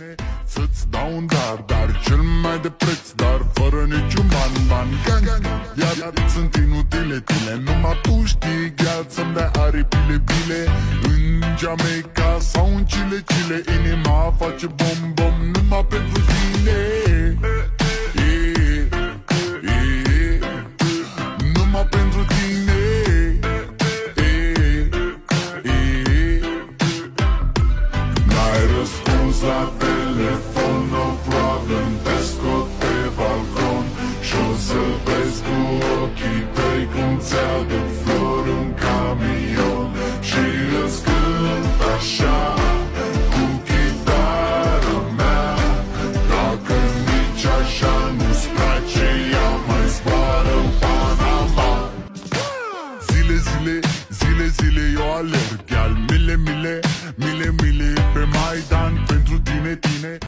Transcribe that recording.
tine să-ți dau un dar cel mai de preț, dar fără niciun ban. Iar sunt inutile tine, numai tu știi, gheal, să-mi dai aripile bile. În Jamaica sau în Chile, inima face bom numai pentru tine. Numai pentru tine. N-ai răspuns la telefon, no problem, te scot pe balcon și-o să vezi cu ochii tăi cum ți-aduc flori în camion și îți cânt așa cu chitara mea. Dacă nici așa nu-ți place, ea mai zboară în Panama. Zile eu alerg, gheal, mile pe Maidan pentru tine.